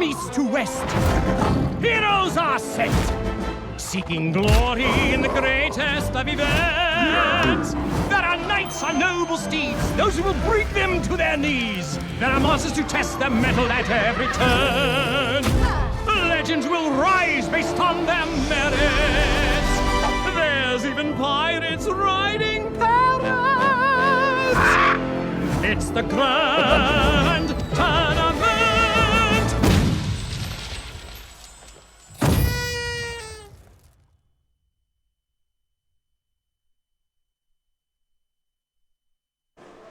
east to west, heroes are set, seeking glory in the greatest of events. There are knights on noble steeds, those who will bring them to their knees. There are monsters to test their mettle at every turn. Legends will rise based on their merits. There's even pirates riding parrots. It's the grand tournament.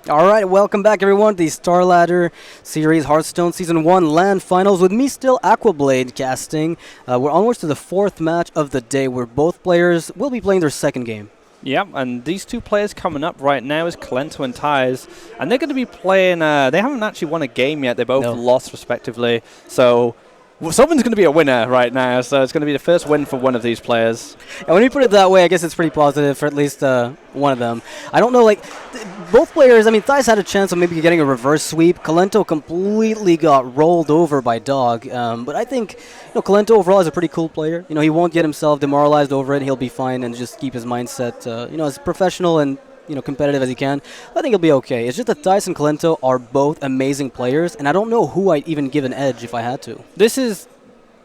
Alright, welcome back everyone to the StarLadder series Hearthstone Season 1 LAN Finals with me still, Aquablade, casting. We're onwards to the fourth match of the day where both players will be playing their second game. Yep, and these two players coming up right now is Kolento and Thijs, and they're going to be playing, they haven't actually won a game yet, they both lost respectively, so someone's going to be a winner right now, so it's going to be the first win for one of these players. And when you put it that way, I guess it's pretty positive for at least one of them. I don't know, like, both players, I mean, Thijs had a chance of maybe getting a reverse sweep. Kolento completely got rolled over by Dog. But I think, Kolento overall is a pretty cool player. He won't get himself demoralized over it. He'll be fine and just keep his mindset, as professional and competitive as he can. I think he'll be okay. It's just that Thijs and Kolento are both amazing players, and I don't know who I'd even give an edge if I had to. This is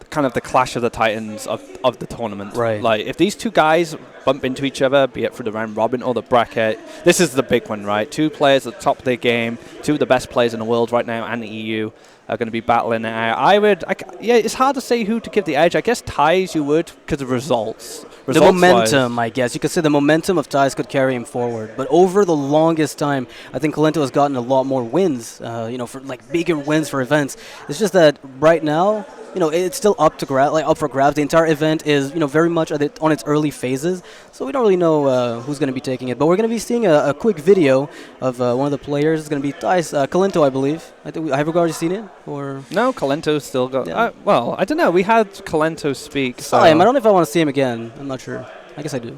kind of the clash of the titans of the tournament. Right. Like, if these two guys bump into each other, be it through the round robin or the bracket, this is the big one, right? Two players at the top of their game, two of the best players in the world right now and the EU are going to be battling it out. Yeah, it's hard to say who to give the edge. I guess Thijs you would because of results. The momentum, I guess. You could say the momentum of Thijs could carry him forward. But over the longest time, I think Kolento has gotten a lot more wins, for like bigger wins for events. It's just that right now, it's still up for grabs. The entire event is, very much on its early phases. So we don't really know who's going to be taking it. But we're going to be seeing a quick video of one of the players. It's going to be Thijs, Kolento, I believe. Have you already seen it? Or no, Kolento's still got. Yeah. Well, I don't know. We had Kolento speak. So I don't know if I want to see him again. I'm not sure. I guess I do.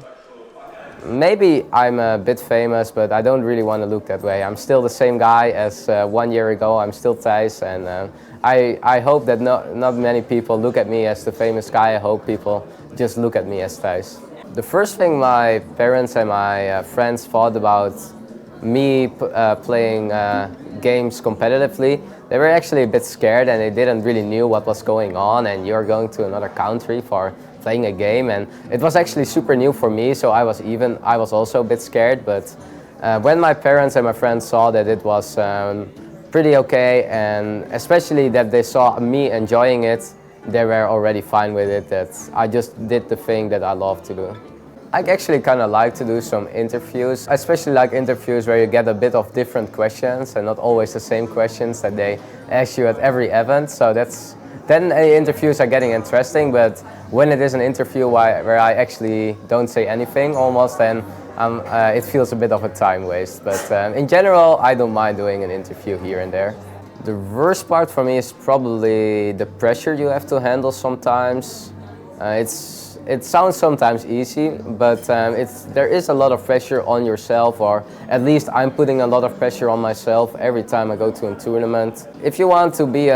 Maybe I'm a bit famous, but I don't really want to look that way. I'm still the same guy as 1 year ago. I'm still Thijs, and I hope that not many people look at me as the famous guy. I hope people just look at me as Thijs. The first thing my parents and my friends thought about me playing games competitively, they were actually a bit scared and they didn't really knew what was going on, and you're going to another country for playing a game, and it was actually super new for me, so I was also a bit scared. But when my parents and my friends saw that it was pretty okay, and especially that they saw me enjoying it, they were already fine with it, that I just did the thing that I love to do. I actually kind of like to do some interviews. I especially like interviews where you get a bit of different questions and not always the same questions that they ask you at every event. So then interviews are getting interesting, but when it is an interview where I actually don't say anything almost, then it feels a bit of a time waste. But in general, I don't mind doing an interview here and there. The worst part for me is probably the pressure you have to handle sometimes. It sounds sometimes easy, but there is a lot of pressure on yourself, or at least I'm putting a lot of pressure on myself every time I go to a tournament. If you want to be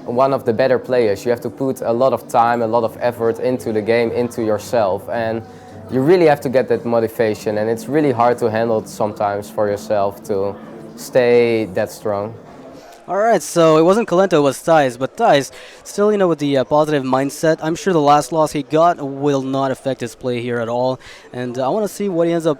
one of the better players, you have to put a lot of time, a lot of effort into the game, into yourself, and you really have to get that motivation, and it's really hard to handle it sometimes for yourself to stay that strong. Alright, so it wasn't Kolento, it was Thijs, but Thijs, still, with the positive mindset, I'm sure the last loss he got will not affect his play here at all, and I want to see what he ends up,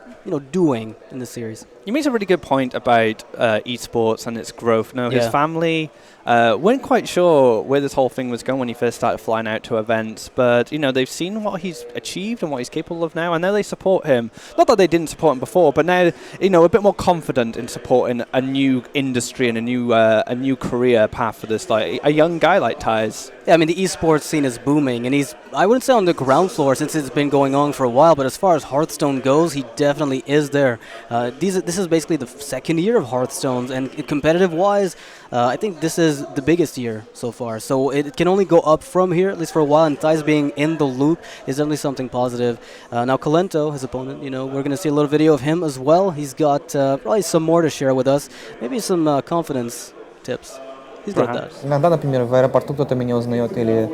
doing in this series. You made a really good point about esports and its growth. His family weren't quite sure where this whole thing was going when he first started flying out to events, but they've seen what he's achieved and what he's capable of now, and now they support him. Not that they didn't support him before, but now a bit more confident in supporting a new industry and a new career path for this, like a young guy like Thijs. Yeah, I mean, the esports scene is booming, and he's, I wouldn't say on the ground floor since it's been going on for a while, but as far as Hearthstone goes, he definitely is there. This is basically the second year of Hearthstone's, and competitive-wise, I think this is the biggest year so far. So it can only go up from here, at least for a while, and Thijs being in the loop is definitely something positive. Now, Kolento, his opponent, we're going to see a little video of him as well. He's got probably some more to share with us, maybe some confidence tips. He's good at that. Иногда, например, в аэропорту кто-то меня узнает или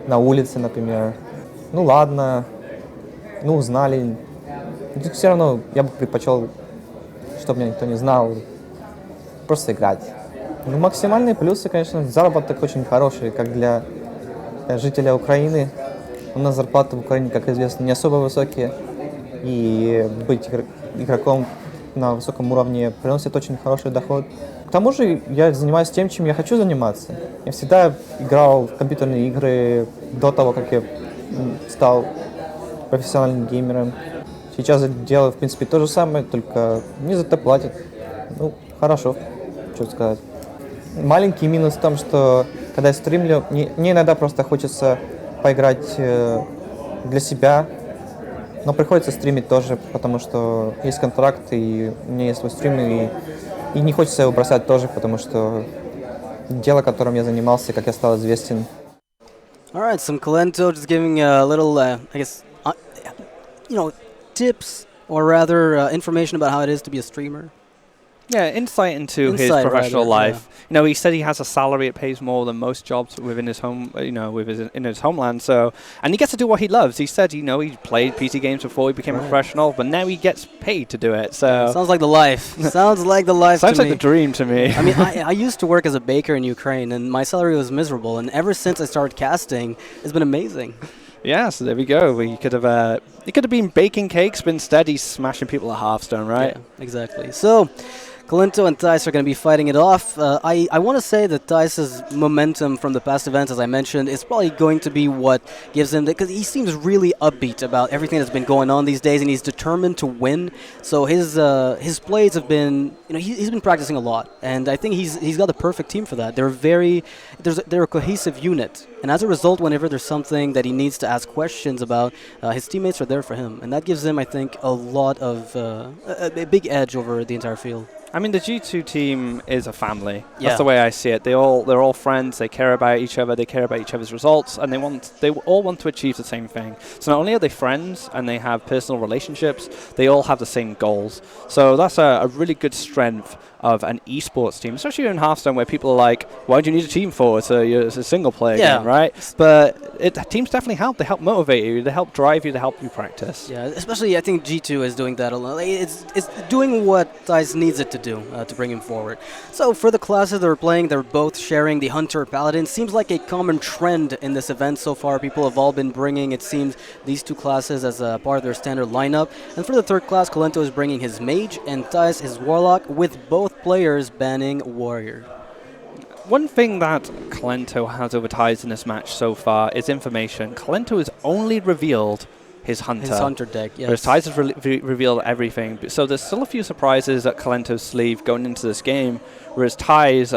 на улице, например. Ну ладно, ну узнали. Но все равно я бы предпочел, чтобы меня никто не знал, просто играть. Ну, максимальные плюсы, конечно, заработок очень хороший, как для жителя Украины. У нас зарплаты в Украине, как известно, не особо высокие. И быть игроком на высоком уровне приносит очень хороший доход. К тому же я занимаюсь тем, чем я хочу заниматься. Я всегда играл в компьютерные игры до того, как я стал профессиональным геймером. Сейчас я делаю, в принципе, то же самое, только мне за это платят. Ну, хорошо, что сказать. Маленький минус в том, что когда я стримлю, мне иногда просто хочется поиграть для себя, но приходится стримить тоже, потому что есть контракт, и у меня есть свой стрим, и не хочется его бросать тоже, потому что дело, которым я занимался, как я стал известен. All right, some Kolento just giving a little, I guess, tips or rather information about how it is to be a streamer. Yeah, insight into his professional life. You know, he said he has a salary that pays more than most jobs within his home, in his homeland. So, and he gets to do what he loves. He said, he played PC games before he became a professional, but now he gets paid to do it. So sounds like the life. Sounds like the life. Sounds to like me. the dream to me. I mean, I used to work as a baker in Ukraine, and my salary was miserable. And ever since I started casting, it's been amazing. Yeah, so there we go. He could have been baking cakes, but instead he's smashing people at Hearthstone, right? Yeah, exactly. So Kolento and Thijs are going to be fighting it off. I want to say that Thijs's momentum from the past events, as I mentioned, is probably going to be what gives him, because he seems really upbeat about everything that's been going on these days, and he's determined to win. So his plays have been, he's been practicing a lot, and I think he's got the perfect team for that. They're a cohesive unit, and as a result, whenever there's something that he needs to ask questions about, his teammates are there for him, and that gives him, I think, a lot of a big edge over the entire field. I mean, the G2 team is a family. Yeah. That's the way I see it. They're all friends. They care about each other. They care about each other's results, and they all want to achieve the same thing. So not only are they friends and they have personal relationships, they all have the same goals. So that's a really good strength of an esports team, especially in Hearthstone, where people are like, "Why do you need a team for? It's a single player game, right?" But teams definitely help. They help motivate you. They help drive you. They help you practice. Yeah, especially I think G2 is doing that a lot. It's doing what Thijs needs it to do to bring him forward. So for the classes they're playing, they're both sharing the Hunter Paladin. Seems like a common trend in this event so far. People have all been bringing, it seems, these two classes as a part of their standard lineup. And for the third class, Kolento is bringing his Mage and Thijs his Warlock, with both players banning Warrior. One thing that Kolento has over Thijs in this match so far is information. Kolento has only revealed his Hunter deck, yes. Whereas Thijs has revealed everything. So there's still a few surprises at Kolento's sleeve going into this game, whereas Thijs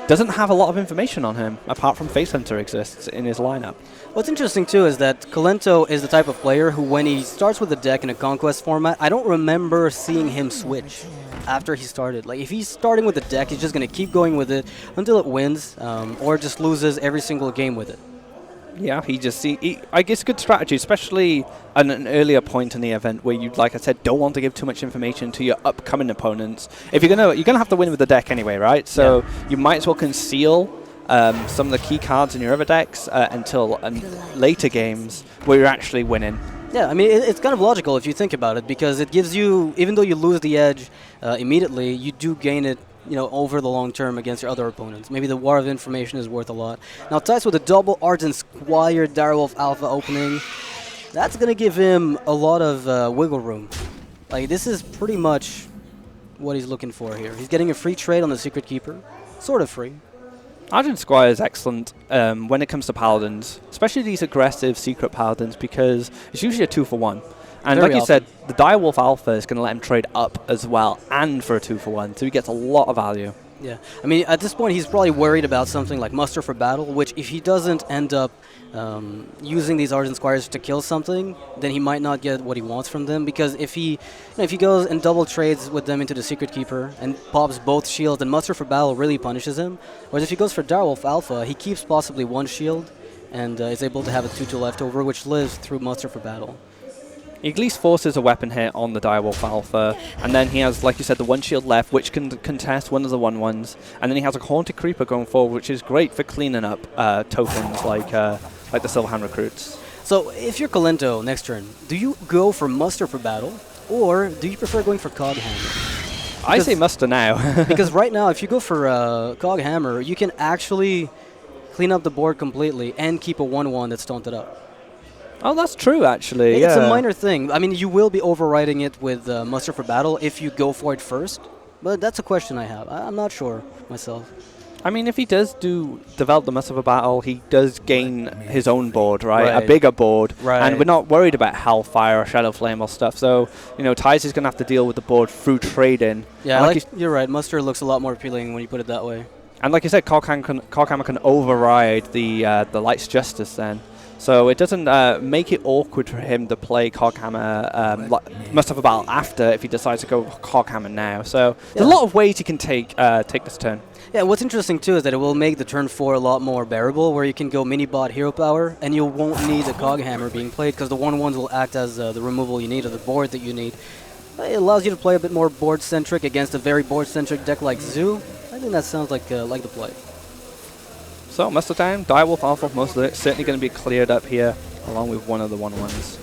doesn't have a lot of information on him, apart from Face Hunter exists in his lineup. What's interesting, too, is that Kolento is the type of player who, when he starts with a deck in a Conquest format, I don't remember seeing him switch after he started. Like, if he's starting with a deck, he's just going to keep going with it until it wins, or just loses every single game with it. Yeah, I guess good strategy, especially at an earlier point in the event where you, like I said, don't want to give too much information to your upcoming opponents. If you're gonna have to win with the deck anyway, right? So you might as well conceal some of the key cards in your other decks until later games where you're actually winning. Yeah, I mean, it's kind of logical if you think about it, because it gives you, even though you lose the edge immediately, you do gain it over the long term against your other opponents. Maybe the War of Information is worth a lot. Now, Thijs with a double Ardent Squire Direwolf Alpha opening, that's going to give him a lot of wiggle room. Like, this is pretty much what he's looking for here. He's getting a free trade on the Secret Keeper. Sort of free. Argent Squire is excellent when it comes to Paladins, especially these aggressive Secret Paladins, because it's usually a 2-for-1. And Very like you often. said, the Direwolf Alpha is going to let him trade up as well, and for a 2-for-1, so he gets a lot of value. Yeah, I mean, at this point, he's probably worried about something like Muster for Battle, which if he doesn't end up using these Argent Squires to kill something, then he might not get what he wants from them, because if he goes and double trades with them into the Secret Keeper and pops both shields, then Muster for Battle really punishes him. Whereas if he goes for Direwolf Alpha, he keeps possibly one shield and is able to have a 2-2 leftover, which lives through Muster for Battle. He at least forces a weapon hit on the Direwolf Alpha, and then he has, like you said, the one shield left, which can contest one of the 1/1s, and then he has a Haunted Creeper going forward, which is great for cleaning up tokens like the Silverhand recruits. So if you're Kolento next turn, do you go for Muster for battle, or do you prefer going for Cog Hammer? I say Muster now. Because right now, if you go for Cog Hammer, you can actually clean up the board completely and keep a 1/1 that's taunted up. Oh, that's true, actually. It's a minor thing. I mean, you will be overriding it with Muster for battle if you go for it first, but that's a question I have. I'm not sure myself. I mean, if he does develop the Muster for battle, he does gain his own board, right? A bigger board. Right. And we're not worried about Hellfire or Shadow Flame or stuff. So, Thijs is going to have to deal with the board through trading. Yeah, you're right. Muster looks a lot more appealing when you put it that way. And like you said, Coghammer can override the Light's Justice then. So it doesn't make it awkward for him to play Coghammer Muster for battle after if he decides to go Coghammer now. So there's a lot of ways he can take this turn. Yeah, what's interesting too is that it will make the turn 4 a lot more bearable, where you can go mini bot hero power, and you won't need a Cog Hammer being played because the 1/1s will act as the removal you need, or the board that you need. It allows you to play a bit more board centric against a very board centric deck like Zoo. I think that sounds like the play. So Muster time, Direwolf Alpha, most of it certainly going to be cleared up here, along with one of the 1/1s.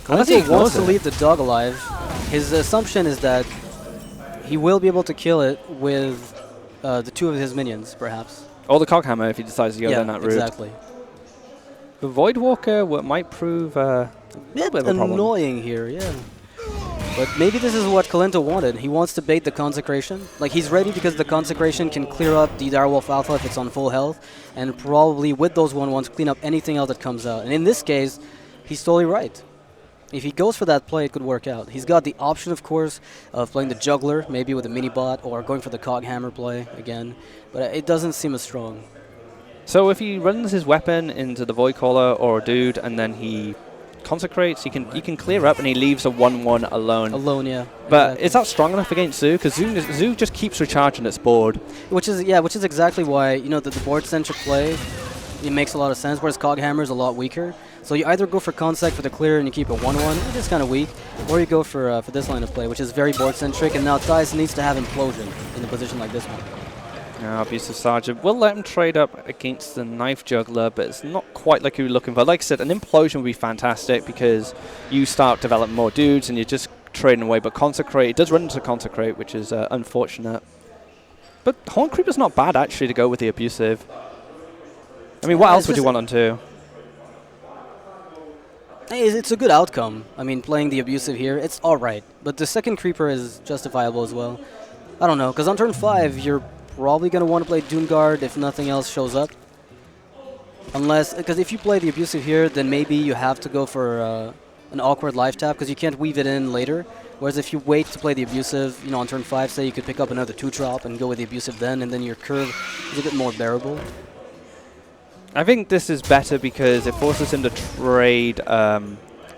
Unless he wants to leave the dog alive, his assumption is that he will be able to kill it with the 2 of his minions, perhaps. Or the Coghammer if he decides to go down that route. Exactly. The Voidwalker might prove a bit of a problem. Annoying here, yeah. But maybe this is what Kolento wanted. He wants to bait the Consecration. Like, he's ready because the Consecration can clear up the Direwolf Alpha if it's on full health, and probably with those 1/1s clean up anything else that comes out. And in this case, he's totally right. If he goes for that play, it could work out. He's got the option, of course, of playing the Juggler, maybe with a mini-bot, or going for the Cog Hammer play again. But it doesn't seem as strong. So if he runs his weapon into the Void Caller or a dude, and then he consecrates, he can clear up, and he leaves a 1/1 alone. Alone, yeah. But exactly. is that strong enough against Zoo? Because Zoo just keeps recharging its board. Which is exactly why, the board-centric play, it makes a lot of sense, whereas Cog Hammer is a lot weaker. So you either go for Consec for the clear and you keep a 1/1, which is kind of weak, or you go for this line of play, which is very board-centric, and now Thijs needs to have Implosion in a position like this one. Yeah, Abusive Sergeant. We'll let him trade up against the Knife Juggler, but it's not quite like you were looking for. Like I said, an Implosion would be fantastic because you start developing more dudes and you're just trading away. But Consecrate, it does run into Consecrate, which is unfortunate. But Horn Creeper's not bad, actually, to go with the Abusive. I mean, what else would you want on 2? It's a good outcome. I mean, playing the Abusive here, it's alright. But the second Creeper is justifiable as well. I don't know, because on turn 5, you're probably going to want to play Doomguard if nothing else shows up. Because if you play the Abusive here, then maybe you have to go for an awkward life tap, because you can't weave it in later. Whereas if you wait to play the Abusive, on turn 5, say, you could pick up another 2-drop and go with the Abusive then, and then your curve is a bit more bearable. I think this is better because it forces him to trade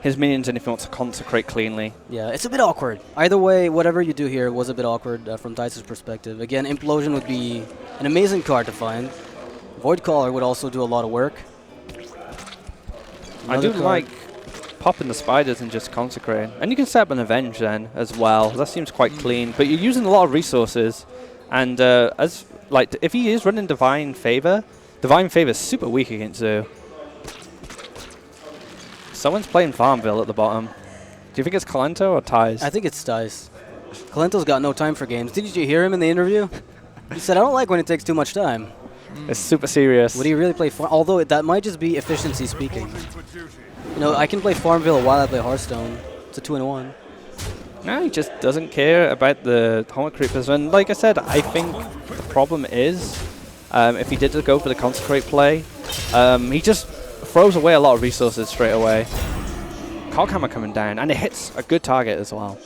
his minions in if he wants to consecrate cleanly. Yeah, it's a bit awkward. Either way, whatever you do here was a bit awkward from Thijs' perspective. Again, Implosion would be an amazing card to find. Void Caller would also do a lot of work. I do like popping the spiders and just consecrating. And you can set up an Avenge then as well. That seems quite clean. But you're using a lot of resources. And if he is running Divine Favor is super weak against Zoo. Someone's playing Farmville at the bottom. Do you think it's Kolento or Thijs? I think it's Thijs. Kolento's got no time for games. Did you hear him in the interview? He said, I don't like when it takes too much time. It's super serious. Would he really play Although that might just be efficiency speaking. I can play Farmville while I play Hearthstone. It's a 2-in-1. No, he just doesn't care about the Hornet Creepers. And like I said, I think the problem is, if he did go for the Consecrate play, he just throws away a lot of resources straight away. Coghammer coming down, and it hits a good target as well.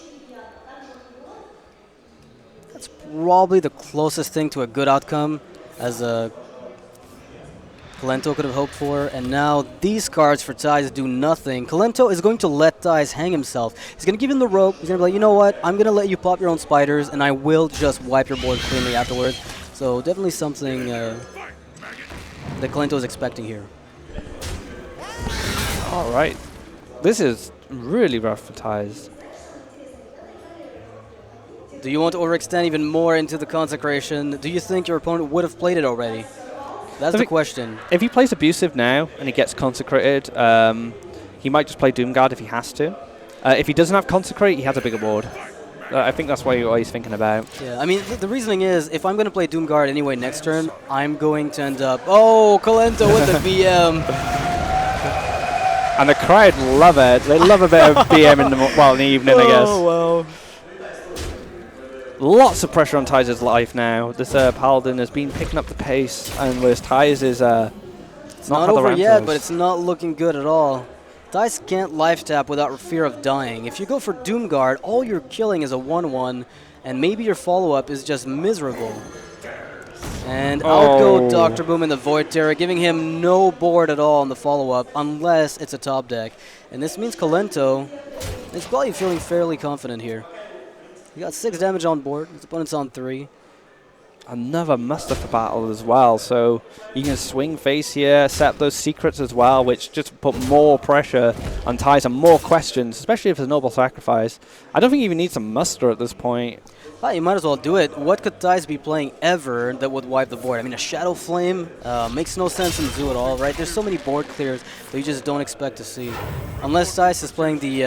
That's probably the closest thing to a good outcome as Kolento could have hoped for. And now these cards for Thijs do nothing. Kolento is going to let Thijs hang himself. He's going to give him the rope. He's going to be like, you know what? I'm going to let you pop your own spiders, and I will just wipe your board cleanly afterwards. So definitely something that Kolento is expecting here. All right. This is really rough for Thijs. Do you want to overextend even more into the Consecration? Do you think your opponent would have played it already? That's the question. If he plays Abusive now and he gets Consecrated, he might just play Doomguard if he has to. If he doesn't have Consecrate, he has a bigger board. I think that's what he's thinking about. Yeah, I mean, the reasoning is, if I'm going to play Doomguard anyway next turn, I'm going to end up... Oh, Kolento with the BM! And the crowd love it. They love a bit of BM in the evening, I guess. Oh, wow. Lots of pressure on Thijs' life now. This Paladin has been picking up the pace, and whereas Thijs is it's not over yet, but it's not looking good at all. Thijs can't life tap without fear of dying. If you go for Doomguard, all you're killing is a 1-1, and maybe your follow-up is just miserable. And out go Dr. Boom in the Void Terror, giving him no board at all on the follow-up, unless it's a top deck. And this means Kolento is probably feeling fairly confident here. He got 6 damage on board, his opponent's on 3. Another muster for battle as well, so you can swing face here, set those secrets as well, which just put more pressure on Thijs and more questions, especially if it's a noble sacrifice. I don't think he even needs a muster at this point. Well, you might as well do it. What could Thijs be playing ever that would wipe the board? I mean, a Shadow Flame makes no sense in Zoo at all, right? There's so many board clears that you just don't expect to see. Unless Thijs is playing the,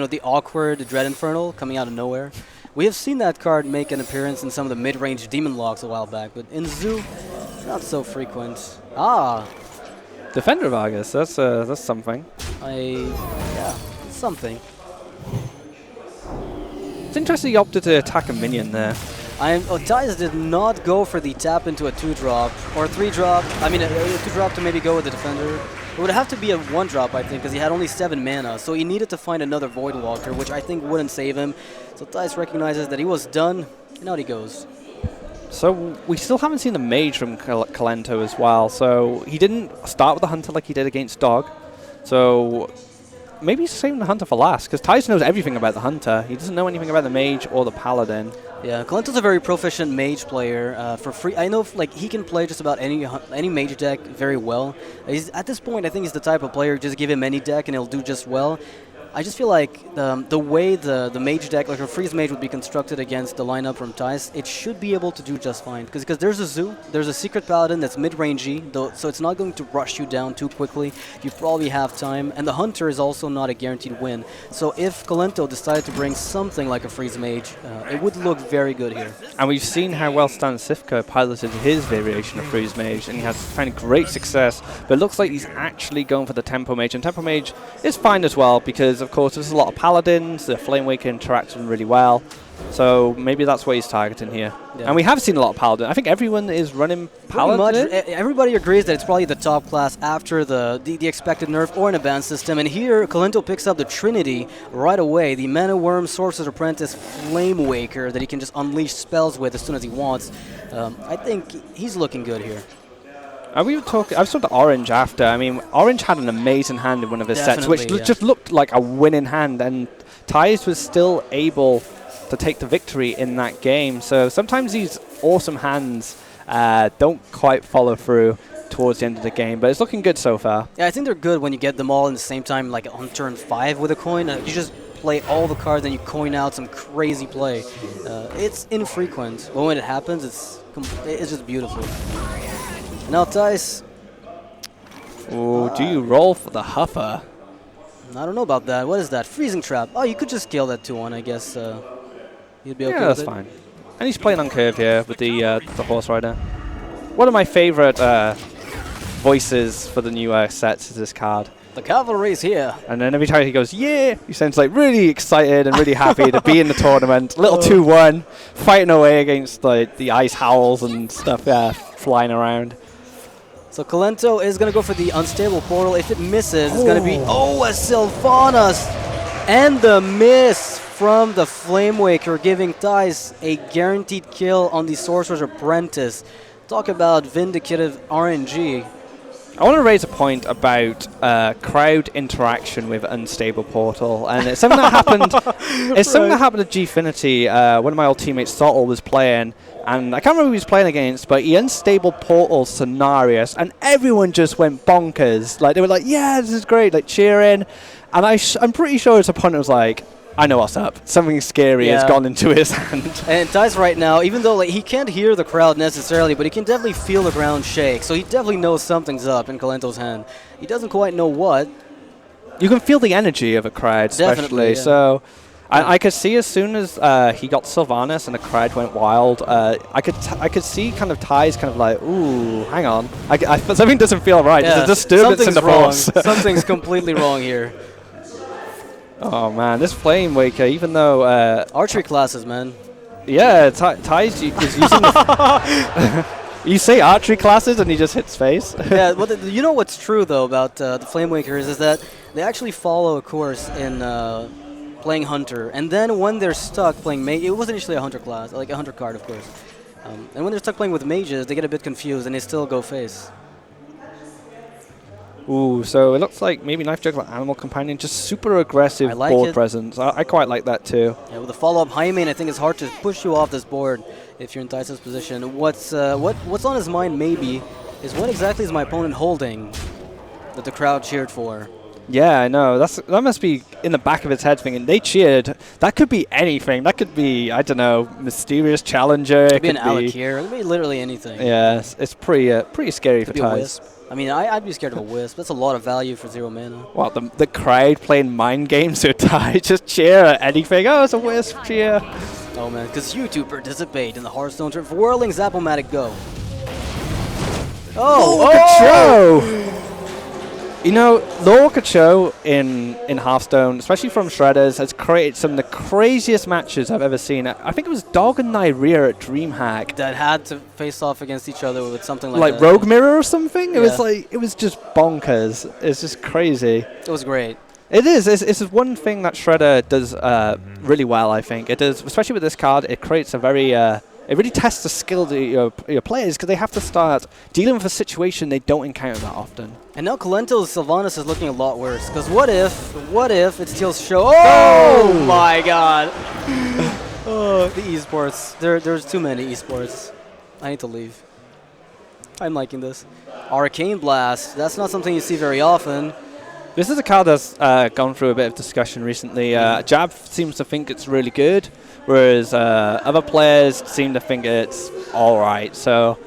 the awkward Dread Infernal coming out of nowhere. We have seen that card make an appearance in some of the mid-range Demon Logs a while back, but in Zoo, not so frequent. Ah! Defender of Argus, that's something. Yeah, something. It's interesting he opted to attack a minion there. Thijs did not go for the tap into a 2-drop, or 3-drop, I mean a 2-drop to maybe go with the Defender. It would have to be a 1-drop, I think, because he had only 7 mana, so he needed to find another Void Walker, which I think wouldn't save him. So Thijs recognizes that he was done, and out he goes. So we still haven't seen the Mage from Kolento as well, so he didn't start with the Hunter like he did against Dog. So maybe he's saving the Hunter for last, because Thijs knows everything about the Hunter. He doesn't know anything about the Mage or the Paladin. Yeah, Kolento's a very proficient Mage player for free. I know he can play just about any Mage deck very well. At this point, I think he's the type of player, just give him any deck and he'll do just well. I just feel like the way the Mage deck, like a Freeze Mage would be constructed against the lineup from Thijs, it should be able to do just fine. Because there's a Zoo, there's a Secret Paladin that's mid-rangey, so it's not going to rush you down too quickly. You probably have time, and the Hunter is also not a guaranteed win. So if Kolento decided to bring something like a Freeze Mage, it would look very good here. And we've seen how well Stan Sifka piloted his variation of Freeze Mage, and he has found great success, but it looks like he's actually going for the Tempo Mage, and Tempo Mage is fine as well, because of course there's a lot of Paladins, the Flame Waker interacts with them really well, so maybe that's what he's targeting here. Yeah. And we have seen a lot of Paladin. I think everyone is running Paladin. Everybody agrees that it's probably the top class after the expected nerf or an advanced system, and here Kolento picks up the Trinity right away, the Mana Worm, Sorcerer's Apprentice, Flame Waker that he can just unleash spells with as soon as he wants. I think he's looking good here. I was talking to Orange after. I mean, Orange had an amazing hand in one of his sets, which just looked like a winning hand, and Thijs was still able to take the victory in that game. So sometimes these awesome hands don't quite follow through towards the end of the game, but it's looking good so far. Yeah, I think they're good when you get them all in the same time, like on turn 5 with a coin. You just play all the cards and you coin out some crazy play. It's infrequent, but when it happens, it's just beautiful. Now Thijs. Oh, do you roll for the Huffer? I don't know about that. What is that? Freezing Trap. Oh, you could just kill that 2-1, I guess. You'd be okay with it. Yeah, that's fine. And he's playing on curve here with the Horse Rider. One of my favorite voices for the new sets is this card. The cavalry's here. And then every time he goes, yeah, he sounds like really excited and really happy to be in the tournament. Little 2-1, fighting away against the Ice Howls and stuff flying around. So Kolento is going to go for the Unstable Portal. If it misses, it's going to be, a Sylvanas! And the miss from the Flame Waker, giving Thijs a guaranteed kill on the Sorcerer's Apprentice. Talk about vindicative RNG. I want to raise a point about crowd interaction with Unstable Portal, and it's something that happened. It's something that happened at Gfinity. One of my old teammates, Sottle, was playing, and I can't remember who he was playing against, but he Unstable Portal Scenarios, and everyone just went bonkers. Like they were like, "Yeah, this is great!" Like cheering, and I'm pretty sure his opponent was like, I know what's up. Something scary has gone into his hand. And Thijs right now, even though like he can't hear the crowd necessarily, but he can definitely feel the ground shake. So he definitely knows something's up in Kolento's hand. He doesn't quite know what. You can feel the energy of a crowd, especially. Yeah. So I could see as soon as he got Sylvanas and the crowd went wild, I could see kind of Thijs kind of like, ooh, hang on. Something doesn't feel right. Yeah, There's a disturbance in the force. Something's completely wrong here. Oh man, this Flame Waker, even though archery classes, man. Yeah, Thijs is using the you say archery classes and he just hits face. Yeah, well, you know what's true though about the Flame Wakers is that they actually follow a course in playing Hunter, and then when they're stuck playing Mage, it was initially a Hunter class, like a Hunter card, of course. And when they're stuck playing with mages, they get a bit confused and they still go face. Ooh, so it looks like maybe Knife Juggler Animal Companion, just super aggressive board presence. I quite like that too. Yeah, with the follow-up high main, I think it's hard to push you off this board if you're in Thijs' position. What's on his mind maybe is what exactly is my opponent holding that the crowd cheered for? Yeah, I know. That must be in the back of his head thinking, they cheered. That could be anything. That could be, I don't know, Mysterious Challenger. It could be an Alakir. It could be literally anything. Yeah, it's pretty scary for Thijs. I mean, I'd be scared of a Wisp. That's a lot of value for 0 mana. Wow, the crowd playing mind games with Thijs, just cheer at anything. Oh, it's a Wisp, cheer. Oh, man, because you two participate in the Hearthstone tournament. Whirling Zap-O-Matic Go. Oh! You know, Lore Cho in Hearthstone, especially from Shredders, has created some of the craziest matches I've ever seen. I think it was Dog and Nyria at DreamHack that had to face off against each other with something like that. Rogue Mirror or something. It was just bonkers. It's just crazy. It was great. It is. It's one thing that Shredder does really well. I think it does, especially with this card. It creates a very it really tests the skill of your players because they have to start dealing with a situation they don't encounter that often. And now Kolento's Sylvanas is looking a lot worse. Because what if it steals show? Oh my god! Oh, the esports. There's too many esports. I need to leave. I'm liking this. Arcane Blast. That's not something you see very often. This is a card that's gone through a bit of discussion recently. Jab seems to think it's really good, whereas other players seem to think it's all right. So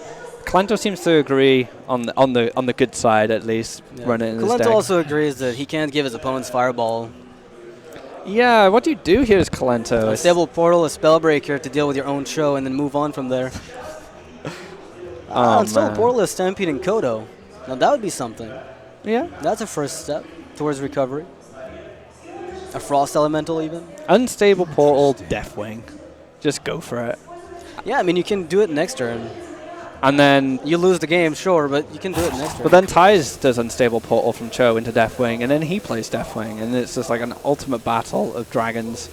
Kolento seems to agree on the good side, at least. Yeah. Run it in his deck. Kolento also agrees that he can't give his opponent's Fireball. Yeah, what do you do here as Kolento? Unstable Portal, a Spellbreaker to deal with your own show and then move on from there. Unstable Portal is Stampede and Kodo. Now that would be something. Yeah. That's a first step towards recovery. A Frost Elemental even. Unstable Portal, Deathwing. Just go for it. Yeah, I mean, you can do it next turn. And then you lose the game, sure, but you can do it next turn. But then Thijs does Unstable Portal from Cho into Deathwing, and then he plays Deathwing, and it's just like an ultimate battle of dragons.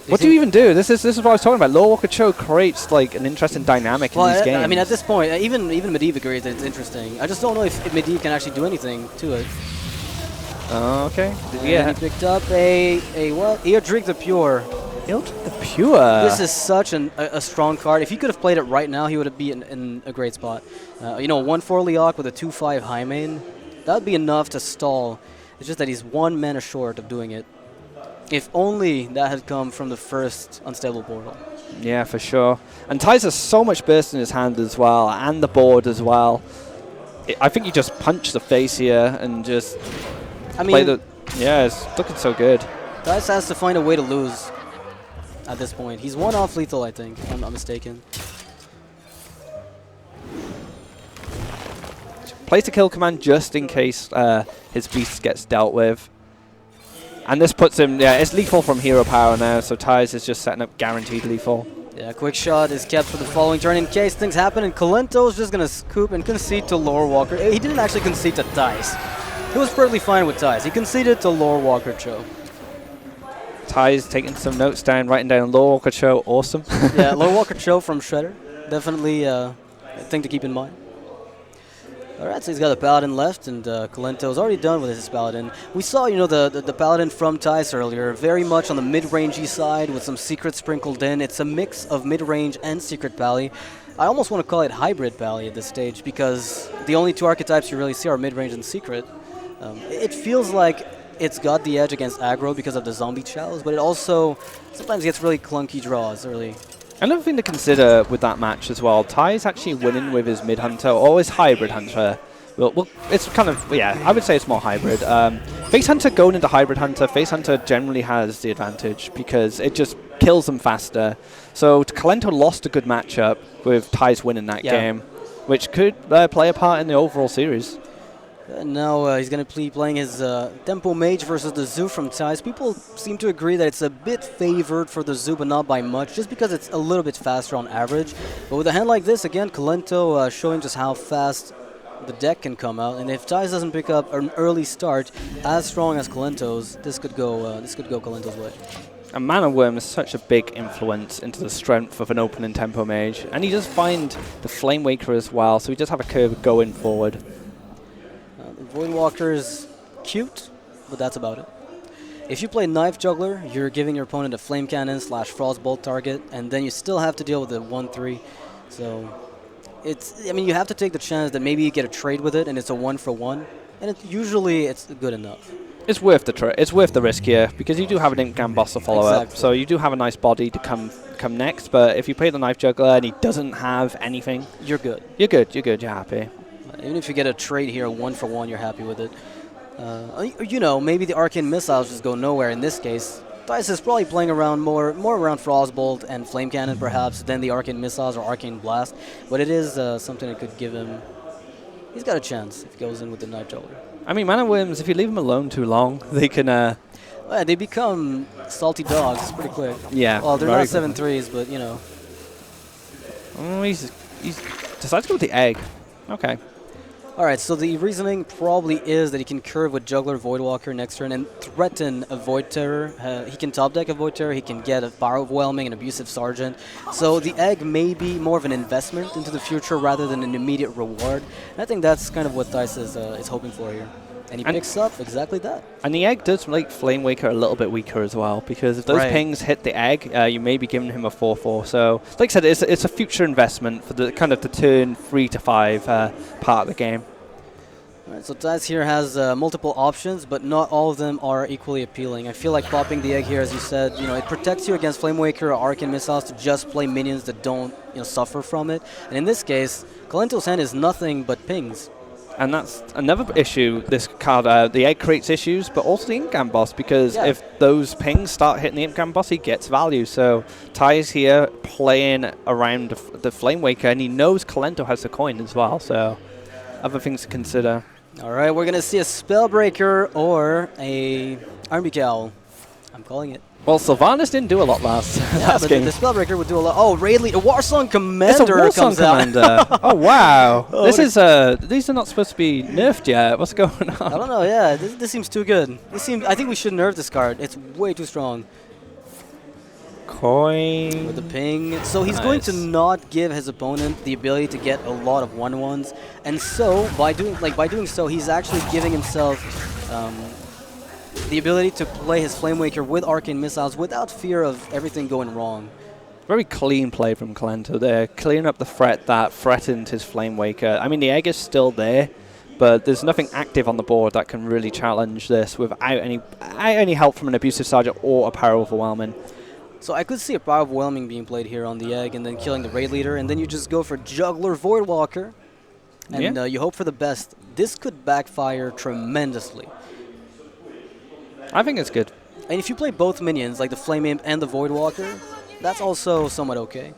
What do you even do? This is what I was talking about. Lore Walker Cho creates like an interesting dynamic in these games. I mean, at this point, even Medivh agrees that it's interesting. I just don't know if Medivh can actually do anything to it. Okay. Yeah. He picked up a what? Eodric the Pure. Eodric the Pure. This is such a strong card. If he could have played it right now, he would have been in a great spot. You know, 1/4 Leok with a 2/5 high main, that would be enough to stall. It's just that he's 1 mana short of doing it. If only that had come from the first Unstable Portal. Yeah, for sure. And Thijs has so much burst in his hand as well, and the board as well. I think you just punch the face here and just play the... Yeah, it's looking so good. Thijs has to find a way to lose at this point. He's 1 off lethal, I think, if I'm not mistaken. Place a kill command just in case his beast gets dealt with. And this puts him, it's lethal from hero power now, so Thijs is just setting up guaranteed lethal. Yeah, quick shot is kept for the following turn in case things happen, and Kolento is just going to scoop and concede to Lore Walker. He didn't actually concede to Thijs. He was perfectly fine with Thijs. He conceded to Lore Walker Cho. Thijs taking some notes down, writing down Lore Walker Cho, awesome. Yeah, Lore Walker Cho from Shredder. Definitely a thing to keep in mind. Alright, so he's got a Paladin left, and Kolento's already done with his Paladin. We saw, you know, the Paladin from Thijs earlier, very much on the mid-rangey side with some secret sprinkled in. It's a mix of mid-range and secret Pally. I almost want to call it hybrid Pally at this stage, because the only two archetypes you really see are mid-range and secret. It feels like it's got the edge against aggro because of the zombie chows, but it also sometimes gets really clunky draws early. Another thing to consider with that match as well, Thijs actually winning with his mid-hunter or his hybrid hunter. Well, it's kind of, yeah, I would say it's more hybrid. Face hunter going into hybrid hunter, face hunter generally has the advantage because it just kills them faster. So Kolento lost a good matchup with Thijs winning that game, which could play a part in the overall series. Now he's going to be playing his Tempo Mage versus the Zoo from Thijs. People seem to agree that it's a bit favored for the Zoo, but not by much, just because it's a little bit faster on average. But with a hand like this, again, Kolento showing just how fast the deck can come out. And if Thijs doesn't pick up an early start as strong as Kolento's, this could go Kolento's way. And Mana Worm is such a big influence into the strength of an opening Tempo Mage. And he does find the Flame Waker as well, so he does have a curve going forward. Voidwalker's cute, but that's about it. If you play Knife Juggler, you're giving your opponent a Flame Cannon / Frostbolt target, and then you still have to deal with the 1/3. So it's, I mean, you have to take the chance that maybe you get a trade with it, and it's a 1-for-1, and usually it's good enough. It's worth the it's worth the risk here because you do have an Imp Gamboss to follow up, so you do have a nice body to come next. But if you play the Knife Juggler and he doesn't have anything, you're good. You're good. You're happy. Even if you get a trade here, 1-for-1, you're happy with it. You know, maybe the Arcane Missiles just go nowhere in this case. Thijs is probably playing around more around Frostbolt and Flame Cannon perhaps than the Arcane Missiles or Arcane Blast. But it is something that could give him... He's got a chance if he goes in with the Knife Juggler. I mean, Mana Worms, if you leave them alone too long, they can... Well, they become salty dogs pretty quick. Yeah. Well, they're not 7/3s, but, you know. Oh, he's decides to go with the egg. Okay. Alright, so the reasoning probably is that he can curve with Juggler Voidwalker next turn and threaten a Void Terror. He can top deck a Void Terror, he can get a Power Overwhelming and Abusive Sergeant. So the egg may be more of an investment into the future rather than an immediate reward. And I think that's kind of what Thijs is hoping for here. And he picks up exactly that. And the egg does make Flame Waker a little bit weaker as well, because if those pings hit the egg, you may be giving him a 4/4. So, like I said, it's a future investment for the kind of the turn 3 to 5 part of the game. All right, so Thijs here has multiple options, but not all of them are equally appealing. I feel like popping the egg here, as you said, you know, it protects you against Flame Waker or Arcane Missiles to just play minions that don't, you know, suffer from it. And in this case, Kolento's hand is nothing but pings. And that's another issue, this card, the egg creates issues, but also the Imp Gamboss, because if those pings start hitting the Imp Gamboss, he gets value. So Thijs here playing around the Flame Waker, and he knows Kolento has the coin as well, so other things to consider. All right, we're going to see a Spellbreaker or a Army Cowl. I'm calling it. Well, Sylvanas didn't do a lot last game. The Spellbreaker would do a lot. Oh, Raidly, a Warsong Commander comes out. Oh, wow. These are not supposed to be nerfed yet. What's going on? I don't know, yeah. This seems too good. I think we should nerf this card. It's way too strong. Coin. With the ping. So he's going to not give his opponent the ability to get a lot of 1/1s. And so, by doing so, he's actually giving himself... the ability to play his Flame Waker with Arcane Missiles without fear of everything going wrong. Very clean play from Kolento there, clearing up the threat that threatened his Flame Waker. I mean, the egg is still there, but there's nothing active on the board that can really challenge this without any help from an Abusive Sergeant or a Power Overwhelming. So I could see a Power Overwhelming being played here on the egg and then killing the Raid Leader, and then you just go for Juggler Voidwalker, and you hope for the best. This could backfire tremendously. I think it's good. And if you play both minions, like the Flame Imp and the Voidwalker, that's also somewhat okay.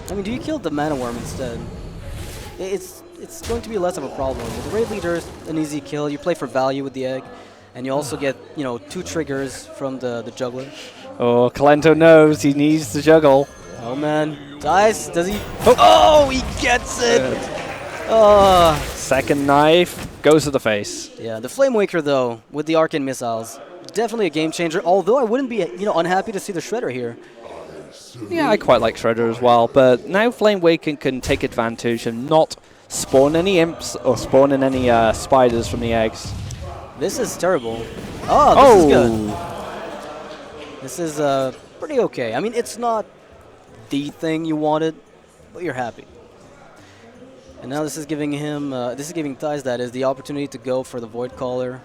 I mean, do you kill the Mana Worm instead? It's going to be less of a problem. The Raid Leader is an easy kill. You play for value with the egg, and you also get, you know, 2 triggers from the Juggler. Oh, Kolento knows he needs to juggle. Oh man, Thijs, does he? Oh, he gets it. Oh. Second knife goes to the face. Yeah, the Flame Waker though, with the Arcane Missiles, definitely a game changer. Although I wouldn't be, you know, unhappy to see the Shredder here. Yeah, I quite like Shredder as well, but now Flame Waker can take advantage and not spawn any imps or spawning any spiders from the eggs. This is terrible. Oh, this is good. This is pretty okay. I mean, it's not the thing you wanted, but you're happy. And now this is giving him, this is giving Thijs, that is, the opportunity to go for the Void Caller.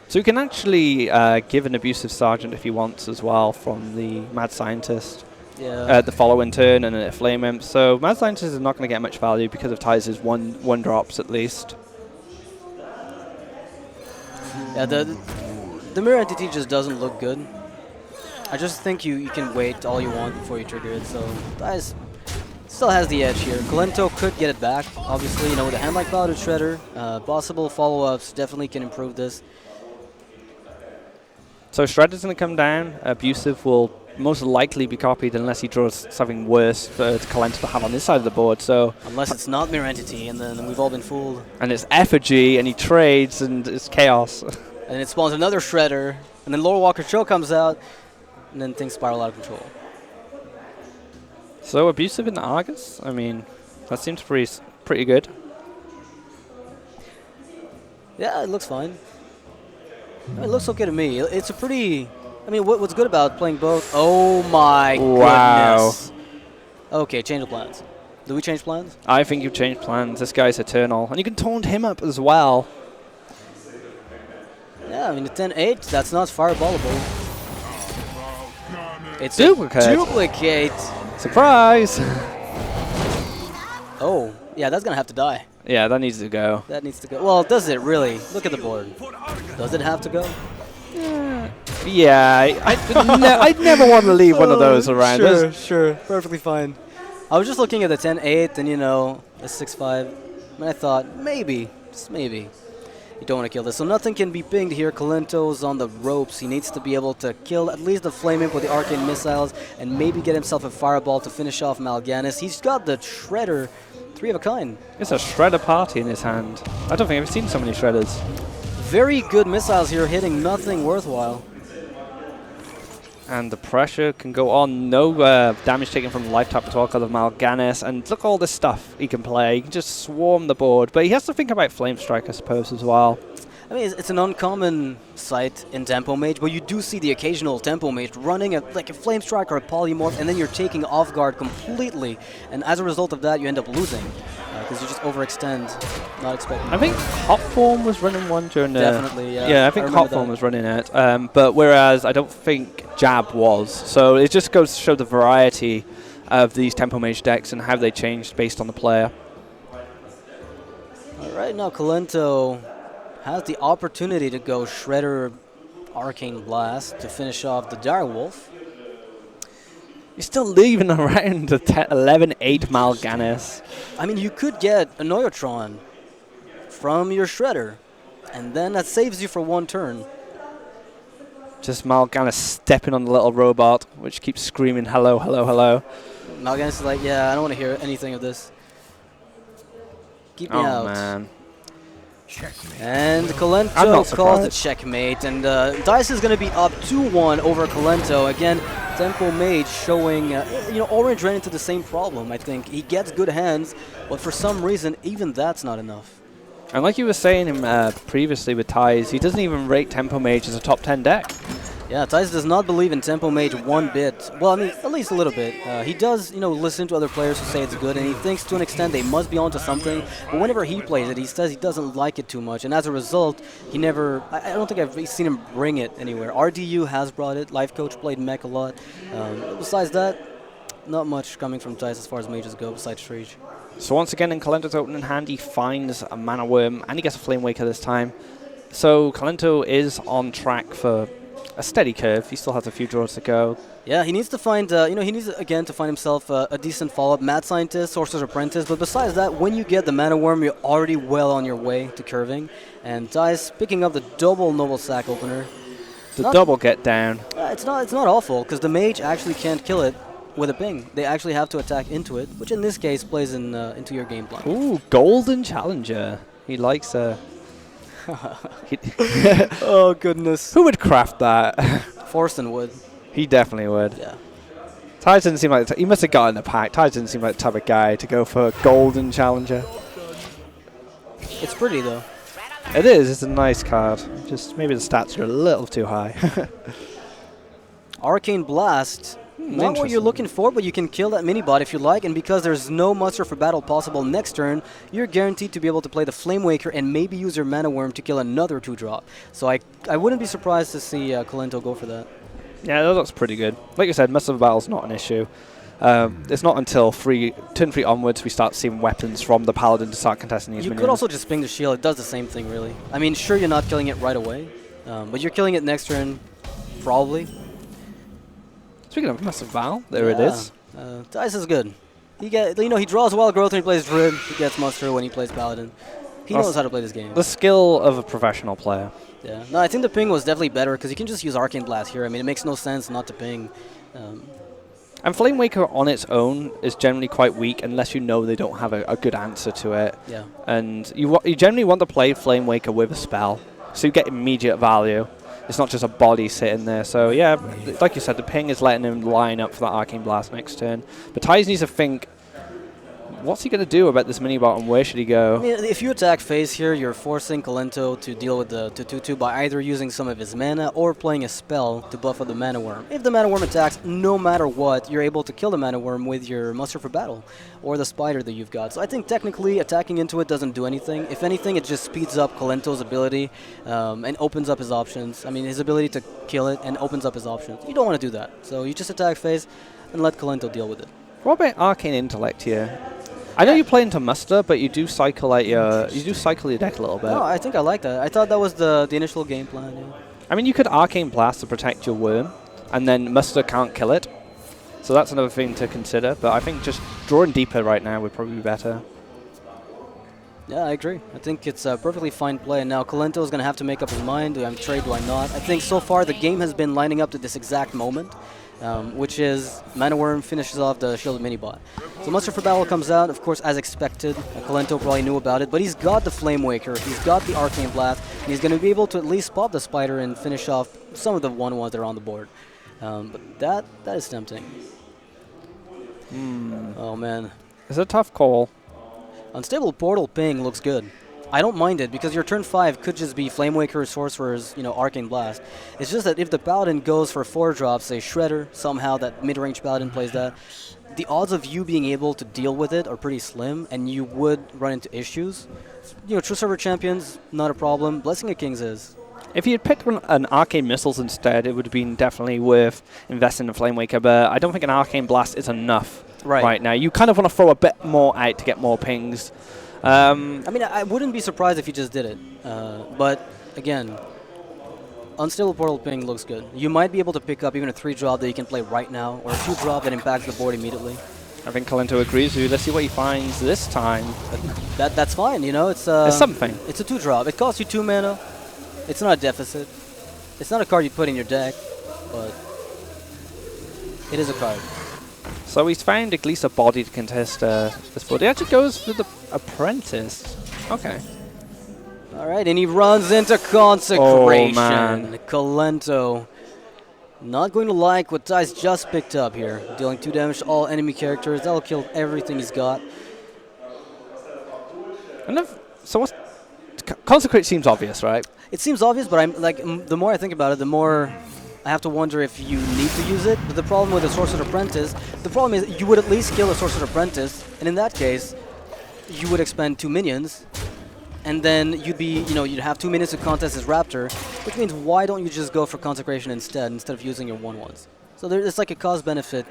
So you can actually give an Abusive Sergeant if he wants as well from the Mad Scientist. Yeah. The following turn and a Flame Imp. So Mad Scientist is not going to get much value because of Thijs' one drops at least. Yeah, the Mirror Entity just doesn't look good. I just think you can wait all you want before you trigger it, so Thijs still has the edge here. Kolento could get it back, obviously, you know, with a hand like Paladin Shredder. Possible follow-ups definitely can improve this. So Shredder's going to come down. Abusive will most likely be copied unless he draws something worse for Kolento to have on this side of the board. So unless it's not Mirror Entity, and then we've all been fooled. And it's Effigy, and he trades, and it's chaos. And it spawns another Shredder, and then Lore Walker Cho comes out, and then things spiral out of control. So Abusive in the Argus? I mean, that seems pretty good. Yeah, it looks fine. It looks okay to me. It's a pretty... I mean, what's good about playing both? Oh my goodness. Okay, change of plans. Do we change plans? I think you've changed plans. This guy's Eternal. And you can taunt him up as well. Yeah, I mean, the 10-8, that's not fireballable. It's Duplicate. A duplicate. Surprise! Oh, yeah, that's going to have to die. Yeah, that needs to go. That needs to go. Well, does it really? Look at the board. Does it have to go? Yeah, I'd never want to leave one of those around. Sure. Perfectly fine. I was just looking at the 10-8 and, you know, the 6-5. And I thought, maybe, just maybe, you don't want to kill this. So nothing can be pinged here. Kolento's on the ropes. He needs to be able to kill at least the Flame Imp with the Arcane Missiles and maybe get himself a Fireball to finish off Mal'Ganis. He's got the Shredder, 3 of a kind. It's a Shredder party in his hand. I don't think I've seen so many Shredders. Very good missiles here, hitting nothing worthwhile. And the pressure can go on. No damage taken from the life tap at all because of Mal'Ganis. And look at all this stuff he can play. He can just swarm the board. But he has to think about Flame Strike, I suppose, as well. I mean, it's an uncommon sight in Tempo Mage, but you do see the occasional Tempo Mage running like a Flame Strike or a Polymorph, and then you're taking off guard completely. And as a result of that, you end up losing because you just overextend, not expecting. I think Hot Form was running one during the... Definitely, yeah. Yeah, I think Hot Form was running it. But whereas I don't think Jab was. So it just goes to show the variety of these Tempo Mage decks and how they changed based on the player. All right, now Kolento has the opportunity to go Shredder Arcane Blast to finish off the Direwolf. You're still leaving around the 11-8 Mal'Ganis. I mean, you could get a Neutron from your Shredder, and then that saves you for one turn. Just Mal'Ganis stepping on the little robot, which keeps screaming, hello, hello, hello. Mal'Ganis is like, yeah, I don't want to hear anything of this. Keep me out. Oh, man. Checkmate. And Kolento calls the checkmate, and Thijs is going to be up 2-1 over Kolento. Again, Tempo Mage showing, you know, Orange ran into the same problem, I think. He gets good hands, but for some reason, even that's not enough. And like you were saying previously with Thijs, he doesn't even rate Tempo Mage as a top 10 deck. Yeah, Thijs does not believe in Tempo Mage one bit. Well, I mean, at least a little bit. He does, you know, listen to other players who say it's good, and he thinks to an extent they must be onto something. But whenever he plays it, he says he doesn't like it too much, and as a result, he never. I don't think I've seen him bring it anywhere. RDU has brought it. Life Coach played Mech a lot. Besides that, not much coming from Thijs as far as mages go, besides Strage. So once again, in Kolento's opening hand, he finds a Mana Worm, and he gets a Flame Waker this time. So Kolento is on track for a steady curve. He still has a few draws to go. Yeah, he needs to find, you know, he needs, again, to find himself a decent follow-up. Mad Scientist, Sorcerer's Apprentice, but besides that, when you get the Mana Worm, you're already well on your way to curving. And Thijs picking up the double Noble Sack Opener. The double get down. It's not awful, because the Mage actually can't kill it with a ping. They actually have to attack into it, which in this case plays into your game plan. Ooh, Golden Challenger. He likes Oh, goodness. Who would craft that? Forsten would. He definitely would. Yeah. Thijs didn't seem like he must have gotten a pack. Thijs didn't seem like the type of guy to go for a golden challenger. It's pretty though. It is. It's a nice card. Just maybe the stats are a little too high. Arcane Blast. Not what you're looking for, but you can kill that mini-bot if you like, and because there's no muster for battle possible next turn, you're guaranteed to be able to play the Flame Waker and maybe use your Mana Worm to kill another 2-drop. So I wouldn't be surprised to see Kolento go for that. Yeah, that looks pretty good. Like I said, muster for battle's not an issue. It's not until turn 3 onwards we start seeing weapons from the Paladin to start contesting these You minions. could also just ping the shield. It does the same thing, really. I mean, sure, you're not killing it right away, but you're killing it next turn, probably. Speaking of Massive Val, there it is. Thijs is good. He draws Wild Growth when he plays Druid. He gets Muster when he plays Paladin. He knows how to play this game. The skill of a professional player. Yeah. No, I think the ping was definitely better because you can just use Arcane Blast here. I mean, it makes no sense not to ping. And Flame Waker on its own is generally quite weak unless you know they don't have a good answer to it. Yeah. And you generally want to play Flame Waker with a spell, so you get immediate value. It's not just a body sitting there. So yeah, like you said, the ping is letting him line up for that Arcane Blast next turn. But Thijs needs to think, what's he going to do about this mini-bot and where should he go? I mean, if you attack phase here, you're forcing Kolento to deal with the 2-2 by either using some of his mana or playing a spell to buff up the Mana Worm. If the Mana Worm attacks, no matter what, you're able to kill the Mana Worm with your Muster for Battle or the Spider that you've got. So I think technically attacking into it doesn't do anything. If anything, it just speeds up Kolento's ability and opens up his options. I mean, his ability to kill it and opens up his options. You don't want to do that. So you just attack phase and let Kolento deal with it. What about Arcane Intellect here? I know you play into Muster, but you do cycle your deck a little bit. No, I think I like that. I thought that was the initial game plan. Yeah. I mean, you could Arcane Blast to protect your worm, and then Muster can't kill it. So that's another thing to consider. But I think just drawing deeper right now would probably be better. Yeah, I agree. I think it's a perfectly fine play. And now Kolento is going to have to make up his mind. Do I trade, do I not? I think so far the game has been lining up to this exact moment. Which is Mana Worm finishes off the Shielded Minibot. So Muster for Battle comes out, of course, as expected. Kolento probably knew about it, but he's got the Flame Waker, he's got the Arcane Blast, and he's going to be able to at least pop the Spider and finish off some of the 1-1s that are on the board. But that is tempting. Oh man. It's a tough call. Unstable Portal Ping looks good. I don't mind it because your turn 5 could just be Flame Waker, Sorcerer's, Arcane Blast. It's just that if the Paladin goes for 4 drops, say Shredder, somehow that mid-range Paladin plays that, the odds of you being able to deal with it are pretty slim, and you would run into issues. True Server Champions, not a problem. Blessing of Kings is. If you had picked an Arcane Missiles instead, it would have been definitely worth investing in Flame Waker, but I don't think an Arcane Blast is enough right now. You kind of want to throw a bit more out to get more pings. I mean, I wouldn't be surprised if you just did it. But, again, Unstable Portal Ping looks good. You might be able to pick up even a 3-drop that you can play right now, or a 2-drop that impacts the board immediately. I think Kolento agrees with you. Let's see what he finds this time. That's fine, It's something. It's a 2-drop. It costs you 2 mana. It's not a deficit. It's not a card you put in your deck, but it is a card. So he's found at least a body to contest this board. He actually goes with the Apprentice. Okay. All right, and he runs into Consecration. Oh, man. Kolento not going to like what Thijs just picked up here. Dealing 2 damage to all enemy characters. That'll kill everything he's got. Consecrate seems obvious, right? It seems obvious, but the more I think about it, the more I have to wonder if you need to use it. But the problem with a Sorcerer's Apprentice, the problem is you would at least kill a Sorcerer's Apprentice, and in that case, you would expend 2 minions, and then you'd have 2 minions to contest his Raptor, which means why don't you just go for Consecration instead of using your 1-1s? So it's like a cost-benefit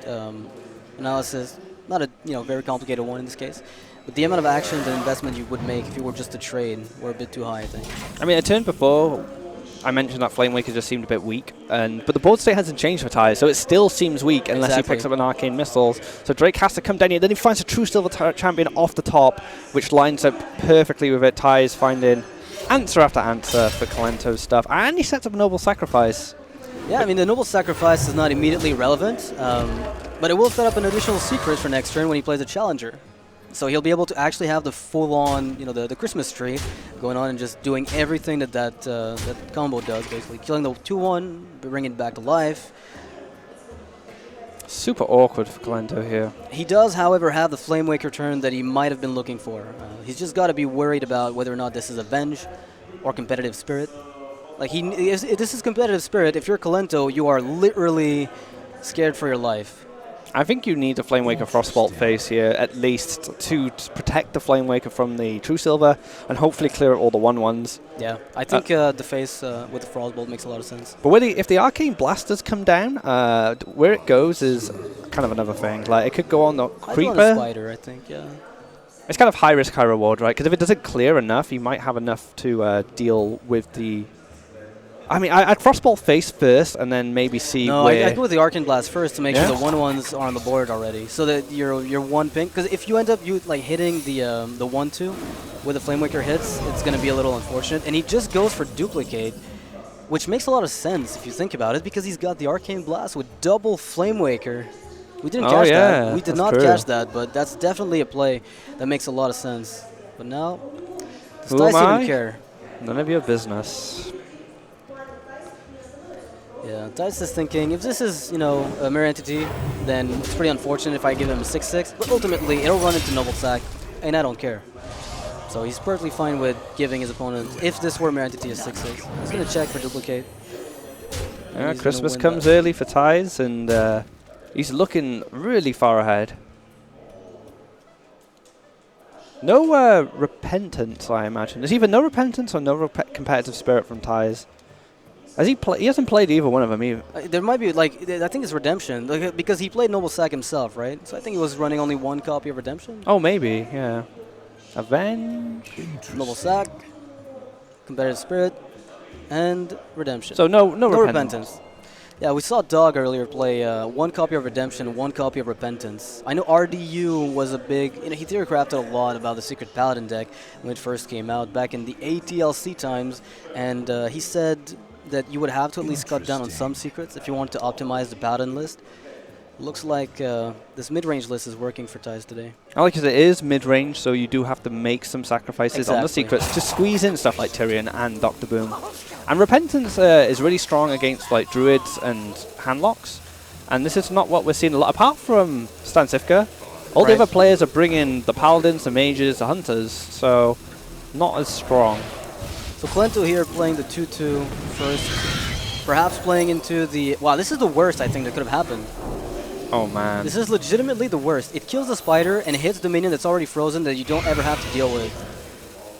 analysis, not a very complicated one in this case. But the amount of actions and investment you would make if you were just to trade were a bit too high, I think. I mean, a turn before, I mentioned that Flame Waker just seemed a bit weak, but the board state hasn't changed for Thijs, so it still seems weak unless he picks up an Arcane Missiles. So Drake has to come down here, then he finds a true Silver Champion off the top, which lines up perfectly with it. Thijs finding answer after answer for Kolento's stuff, and he sets up a Noble Sacrifice. Yeah, I mean, the Noble Sacrifice is not immediately relevant, but it will set up an additional secret for next turn when he plays a Challenger. So he'll be able to actually have the full-on, the Christmas tree going on and just doing everything that combo does, basically. Killing the 2-1, bringing it back to life. Super awkward for Kolento here. He does, however, have the Flame Waker turn that he might have been looking for. He's just got to be worried about whether or not this is Avenge or Competitive Spirit. Like, if this is Competitive Spirit, if you're Kolento, you are literally scared for your life. I think you need a Flame Waker Frostbolt face here, at least, to protect the Flame Waker from the True Silver and hopefully clear all the 1/1s. Yeah, I think the face with the Frostbolt makes a lot of sense. But if the Arcane Blasters come down, where it goes is kind of another thing. Like, it could go on the Creeper. I'd go on a Spider, I think, yeah. It's kind of high risk, high reward, right? Because if it doesn't clear enough, you might have enough to deal with the... I mean, I'd Frostbolt face first, and then maybe see where... I'd go with the Arcane Blast first to make sure the 1/1s are on the board already, so that your one pink... Because if you end up hitting the 1/2 with the Flame Waker hits, it's going to be a little unfortunate. And he just goes for Duplicate, which makes a lot of sense if you think about it, because he's got the Arcane Blast with double Flame Waker. We didn't catch that. We did not catch that, but that's definitely a play that makes a lot of sense. But now, does Thijs even care? None of your business. Yeah, Thijs is thinking, if this is, a Mirror Entity, then it's pretty unfortunate if I give him a 6/6, but ultimately it'll run into Noble Sack, and I don't care. So he's perfectly fine with giving his opponent, if this were Mirror Entity, a 6/6. He's going to check for Duplicate. Yeah, Christmas comes early for Thijs, and he's looking really far ahead. No Repentance, I imagine. There's either no Repentance or no Competitive Spirit from Thijs. He hasn't played either one of them either. There might be, I think it's Redemption, because he played Noble Sack himself, right? So I think he was running only one copy of Redemption. Oh, maybe, yeah. Avenge. Noble Sack, Competitive Spirit, and Redemption. So no Repentance. Yeah, we saw Dog earlier play one copy of Redemption, one copy of Repentance. I know RDU was a big... he theorycrafted a lot about the Secret Paladin deck when it first came out back in the ATLC times, and he said that you would have to at least cut down on some secrets if you want to optimize the Paladin list. Looks like this mid-range list is working for Thijs today. I like it is mid-range, so you do have to make some sacrifices on the secrets to squeeze in stuff like Tyrion and Dr. Boom. And Repentance is really strong against Druids and Handlocks, and this is not what we're seeing a lot. Apart from Stan Sifka, all the other players are bringing the Paladins, the Mages, the Hunters, so not as strong. So Kolento here playing the 2/2 first, perhaps playing into the... Wow, this is the worst I think that could have happened. Oh man. This is legitimately the worst. It kills the spider and hits the minion that's already frozen that you don't ever have to deal with.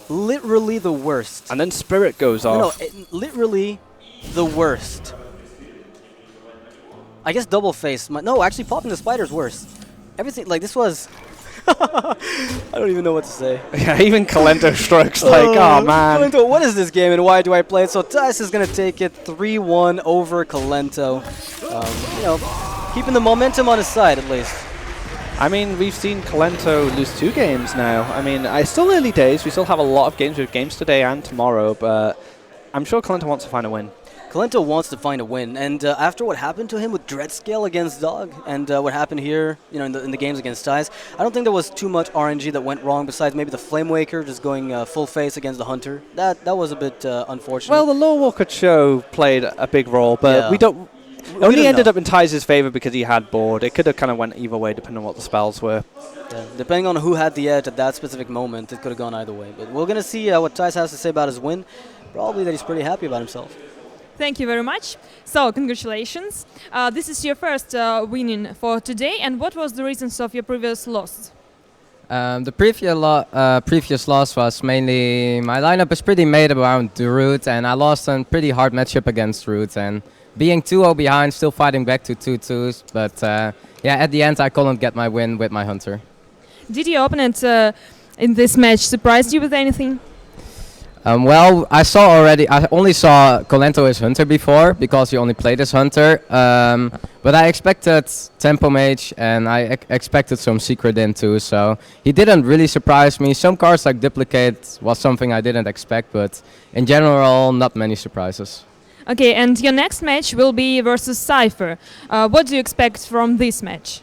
Literally the worst. And then Spirit goes off. No, literally the worst. I guess double face. No, actually popping the spider's worse. Everything, this was... I don't even know what to say. Yeah, even Kolento strokes oh man. Kolento, what is this game and why do I play it? So Thijs is going to take it 3-1 over Kolento. Keeping the momentum on his side at least. I mean, we've seen Kolento lose 2 games now. I mean, it's still early days. We still have a lot of games. We have games today and tomorrow, but I'm sure Kolento wants to find a win. Kolento wants to find a win, and after what happened to him with Dreadscale against Dog, and what happened here, in the games against Thijs, I don't think there was too much RNG that went wrong. Besides maybe the Flame Waker just going full face against the Hunter. That was a bit unfortunate. Well, the Lore Walker show played a big role, but we don't. It only ended up in Thijs' favor because he had board. It could have kind of went either way depending on what the spells were. Yeah, depending on who had the edge at that specific moment, it could have gone either way. But we're gonna see what Thijs has to say about his win. Probably that he's pretty happy about himself. Thank you very much. So, congratulations. This is your first winning for today. And what was the reasons of your previous loss? The previous loss was mainly my lineup is pretty made around Druid, and I lost a pretty hard matchup against Druid. And being 2-0 behind, still fighting back to 2-2s. But at the end, I couldn't get my win with my Hunter. Did your opponent in this match surprise you with anything? Well, I only saw Kolento as Hunter before because he only played as Hunter. But I expected Tempo Mage and I expected some Secret in too. So he didn't really surprise me. Some cards like Duplicate was something I didn't expect, but in general, not many surprises. Okay, and your next match will be versus Cypher. What do you expect from this match?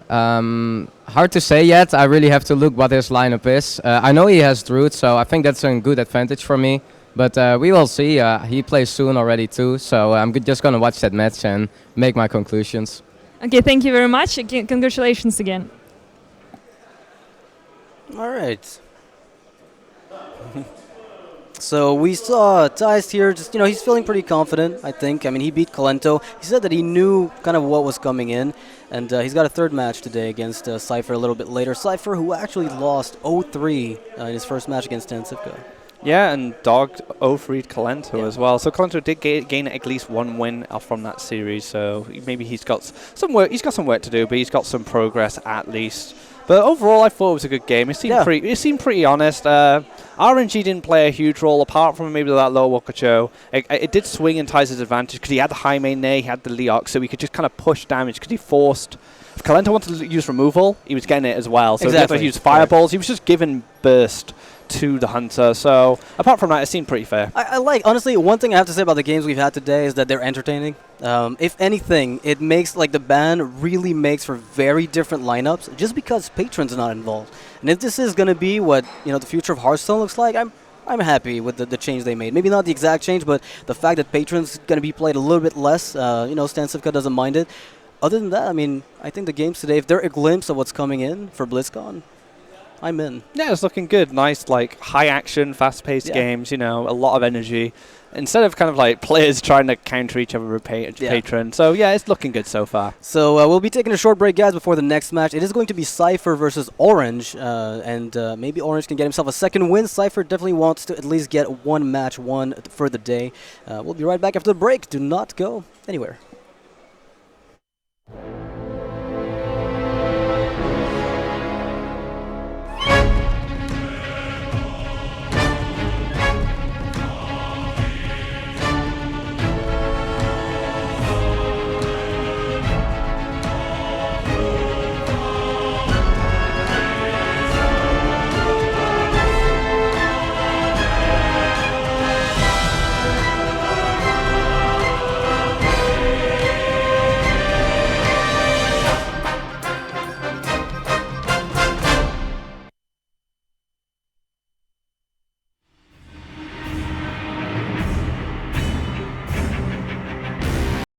Hard to say yet. I really have to look what his lineup is. I know he has Druid, so I think that's a good advantage for me. But we will see. He plays soon already too, so I'm just going to watch that match and make my conclusions. Okay, thank you very much. Congratulations again. All right. So we saw Thijs here, just, he's feeling pretty confident, I think. I mean, he beat Kolento. He said that he knew kind of what was coming in, and he's got a third match today against Cypher a little bit later. Cypher, who actually lost 0-3 in his first match against Tensivka. Yeah, and dogged 0-3'd Kolento as well. So Kolento did gain at least one win from that series, so maybe he's got some work. He's got some work to do, but he's got some progress at least. But overall, I thought it was a good game. It seemed pretty honest. RNG didn't play a huge role, apart from maybe that low Wakacho. It did swing in Thijs' advantage because he had the high main there, he had the Leok, so he could just kind of push damage because he forced. If Kolento wanted to use removal, he was getting it as well. So exactly. If he used fireballs, he was just giving burst to the Hunter. So apart from that, it seemed pretty fair. I like, honestly, one thing I have to say about the games we've had today is that they're entertaining. If anything, it makes, the ban really makes for very different lineups just because patrons are not involved. And if this is going to be what, the future of Hearthstone looks like, I'm happy with the change they made. Maybe not the exact change, but the fact that patrons going to be played a little bit less, Stansivka doesn't mind it. Other than that, I mean, I think the games today, if they're a glimpse of what's coming in for BlizzCon, I'm in. Yeah, it's looking good. Nice, high action, fast-paced games, a lot of energy. Instead of kind of players trying to counter each other with patron. So, yeah, it's looking good so far. So, we'll be taking a short break, guys, before the next match. It is going to be Cypher versus Orange, and maybe Orange can get himself a second win. Cypher definitely wants to at least get one match won for the day. We'll be right back after the break. Do not go anywhere.